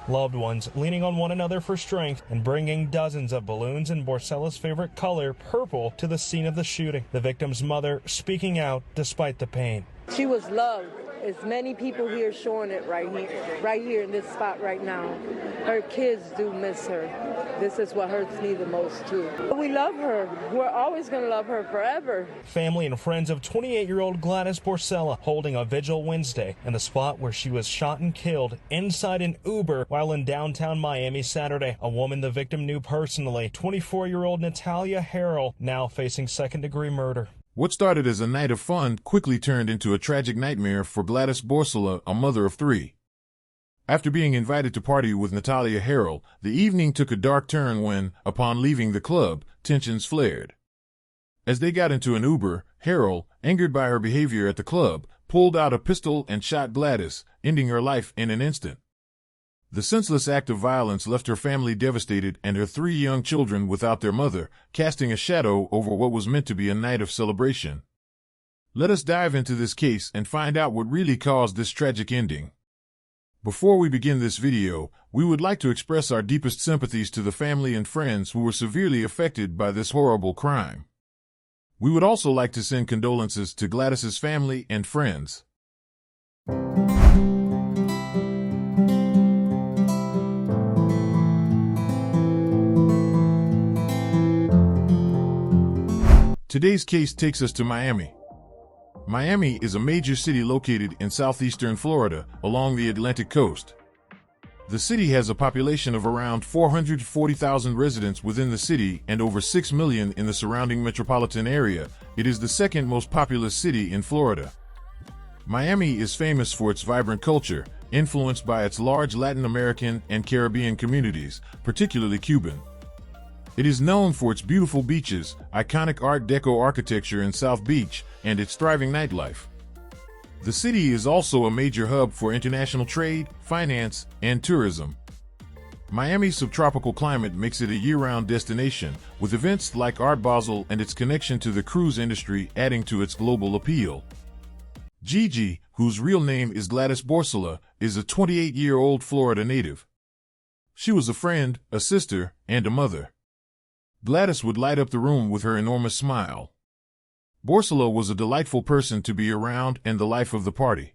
Loved ones leaning on one another for strength and bringing dozens of balloons in Borcela's favorite color, purple, to the scene of the shooting. The victim's mother speaking out despite the pain. She was loved. As many people here showing it right here in this spot right now. Her kids do miss her. This is what hurts me the most too. We love her. We're always going to love her forever. Family and friends of 28-year-old Gladys Borcela holding a vigil Wednesday in the spot where she was shot and killed inside an Uber while in downtown Miami Saturday. A woman the victim knew personally, 24-year-old Natalia Harrell, now facing second-degree murder. What started as a night of fun quickly turned into a tragic nightmare for Gladys Borcela, a mother of 3. After being invited to party with Natalia Harrell, the evening took a dark turn when, upon leaving the club, tensions flared. As they got into an Uber, Harrell, angered by her behavior at the club, pulled out a pistol and shot Gladys, ending her life in an instant. The senseless act of violence left her family devastated and her 3 young children without their mother, casting a shadow over what was meant to be a night of celebration. Let us dive into this case and find out what really caused this tragic ending. Before we begin this video, we would like to express our deepest sympathies to the family and friends who were severely affected by this horrible crime. We would also like to send condolences to Gladys's family and friends. Today's case takes us to Miami. Miami is a major city located in southeastern Florida along the Atlantic coast. The city has a population of around 440,000 residents within the city and over 6 million in the surrounding metropolitan area. It is the second most populous city in Florida. Miami is famous for its vibrant culture, influenced by its large Latin American and Caribbean communities, particularly Cuban. It is known for its beautiful beaches, iconic Art Deco architecture in South Beach, and its thriving nightlife. The city is also a major hub for international trade, finance, and tourism. Miami's subtropical climate makes it a year-round destination, with events like Art Basel and its connection to the cruise industry adding to its global appeal. Gigi, whose real name is Gladys Borcela, is a 28-year-old Florida native. She was a friend, a sister, and a mother. Gladys would light up the room with her enormous smile. Borcela was a delightful person to be around and the life of the party.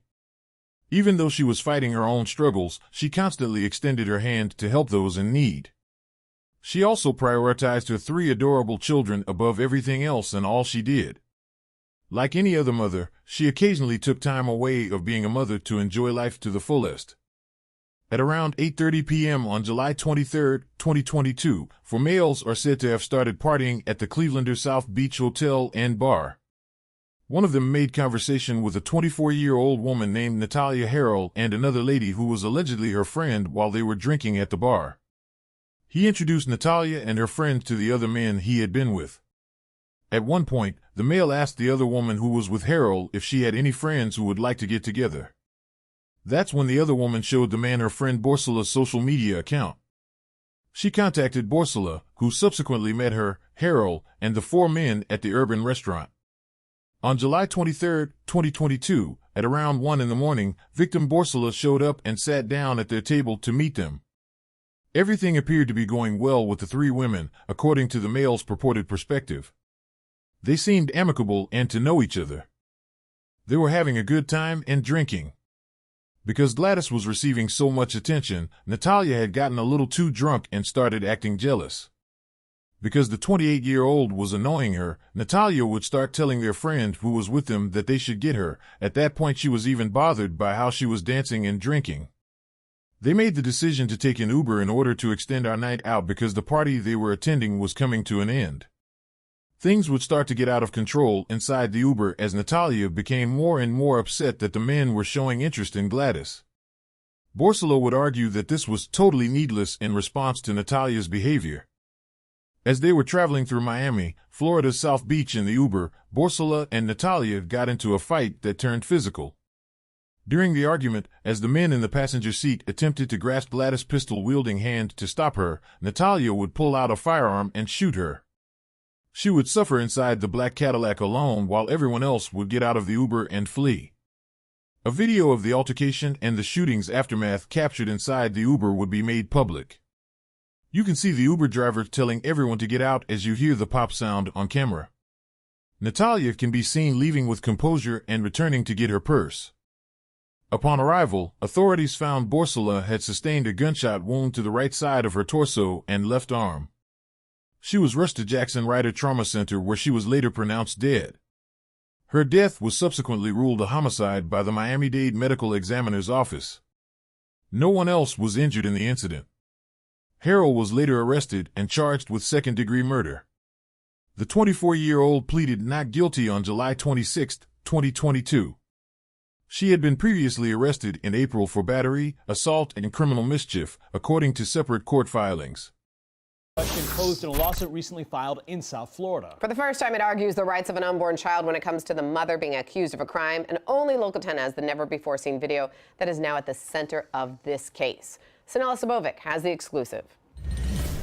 Even though she was fighting her own struggles, she constantly extended her hand to help those in need. She also prioritized her 3 adorable children above everything else in all she did. Like any other mother, she occasionally took time away of being a mother to enjoy life to the fullest. At around 8:30 p.m. on July 23, 2022, 4 males are said to have started partying at the Clevelander South Beach Hotel and Bar. One of them made conversation with a 24-year-old woman named Natalia Harrell and another lady who was allegedly her friend while they were drinking at the bar. He introduced Natalia and her friend to the other men he had been with. At one point, the male asked the other woman who was with Harrell if she had any friends who would like to get together. That's when the other woman showed the man her friend Borcela's social media account. She contacted Borcela, who subsequently met her, Harrell, and the 4 men at the urban restaurant. On July 23, 2022, at around 1 in the morning, victim Borcela showed up and sat down at their table to meet them. Everything appeared to be going well with the 3 women, according to the male's purported perspective. They seemed amicable and to know each other. They were having a good time and drinking. Because Gladys was receiving so much attention, Natalia had gotten a little too drunk and started acting jealous. Because the 28-year-old was annoying her, Natalia would start telling their friend who was with them that they should get her. At that point she was even bothered by how she was dancing and drinking. They made the decision to take an Uber in order to extend our night out because the party they were attending was coming to an end. Things would start to get out of control inside the Uber as Natalia became more and more upset that the men were showing interest in Gladys. Borcela would argue that this was totally needless in response to Natalia's behavior. As they were traveling through Miami, Florida's South Beach in the Uber, Borcela and Natalia got into a fight that turned physical. During the argument, as the men in the passenger seat attempted to grasp Gladys' pistol-wielding hand to stop her, Natalia would pull out a firearm and shoot her. She would suffer inside the black Cadillac alone while everyone else would get out of the Uber and flee. A video of the altercation and the shooting's aftermath captured inside the Uber would be made public. You can see the Uber driver telling everyone to get out as you hear the pop sound on camera. Natalia can be seen leaving with composure and returning to get her purse. Upon arrival, authorities found Borcela had sustained a gunshot wound to the right side of her torso and left arm. She was rushed to Jackson Ryder Trauma Center where she was later pronounced dead. Her death was subsequently ruled a homicide by the Miami-Dade Medical Examiner's Office. No one else was injured in the incident. Harrell was later arrested and charged with second-degree murder. The 24-year-old pleaded not guilty on July 26, 2022. She had been previously arrested in April for battery, assault, and criminal mischief, according to separate court filings. Question posed in a lawsuit recently filed in South Florida. For the first time, it argues the rights of an unborn child when it comes to the mother being accused of a crime, and only Local 10 has the never-before-seen video that is now at the center of this case. Sanela Sabovic has the exclusive.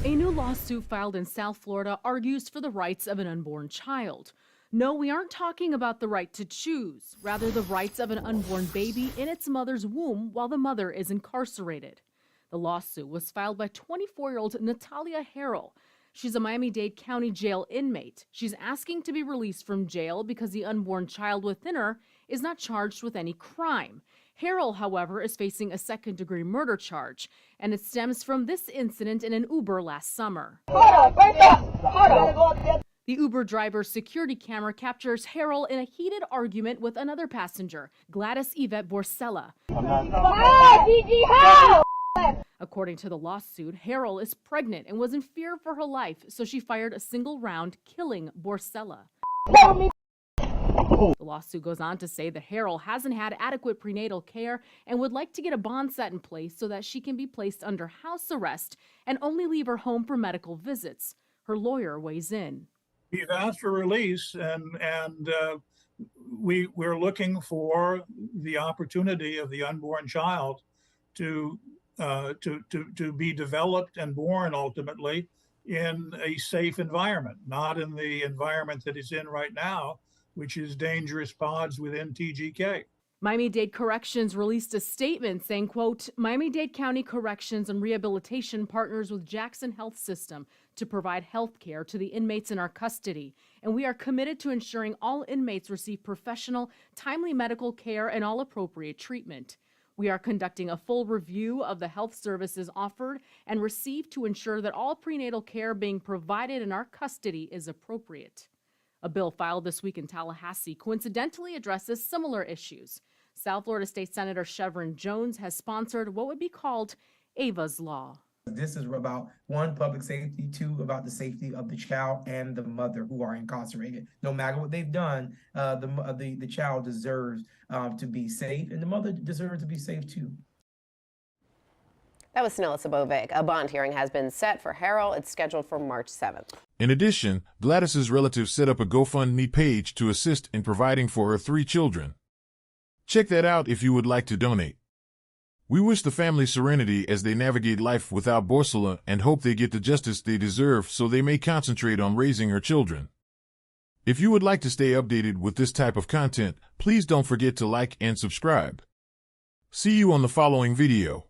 A new lawsuit filed in South Florida argues for the rights of an unborn child. No, we aren't talking about the right to choose, rather the rights of an unborn baby in its mother's womb while the mother is incarcerated. The lawsuit was filed by 24-year-old Natalia Harrell. She's a Miami-Dade County Jail inmate. She's asking to be released from jail because the unborn child within her is not charged with any crime. Harrell, however, is facing a second-degree murder charge, and it stems from this incident in an Uber last summer. The Uber driver's security camera captures Harrell in a heated argument with another passenger, Gladys Borcela. According to the lawsuit, Harrell is pregnant and was in fear for her life, so she fired a single round, killing Borcela. The lawsuit goes on to say that Harrell hasn't had adequate prenatal care and would like to get a bond set in place so that she can be placed under house arrest and only leave her home for medical visits. Her lawyer weighs in. We've asked for release, and we're looking for the opportunity of the unborn child to be developed and born ultimately in a safe environment, not in the environment that it's in right now, which is dangerous pods within TGK. Miami-Dade Corrections released a statement saying, quote, Miami-Dade County Corrections and Rehabilitation partners with Jackson Health System to provide health care to the inmates in our custody, and we are committed to ensuring all inmates receive professional, timely medical care and all appropriate treatment. We are conducting a full review of the health services offered and received to ensure that all prenatal care being provided in our custody is appropriate. A bill filed this week in Tallahassee coincidentally addresses similar issues. South Florida State Senator Chevron Jones has sponsored what would be called Ava's Law. This is about, one, public safety, two, about the safety of the child and the mother who are incarcerated. No matter what they've done, the child deserves to be safe, and the mother deserves to be safe too. That was Sanela Sabovic. A bond hearing has been set for Harrell. It's scheduled for March 7th. In addition, Gladys's relatives set up a GoFundMe page to assist in providing for her 3 children. Check that out if you would like to donate. We wish the family serenity as they navigate life without Borcela and hope they get the justice they deserve so they may concentrate on raising her children. If you would like to stay updated with this type of content, please don't forget to like and subscribe. See you on the following video.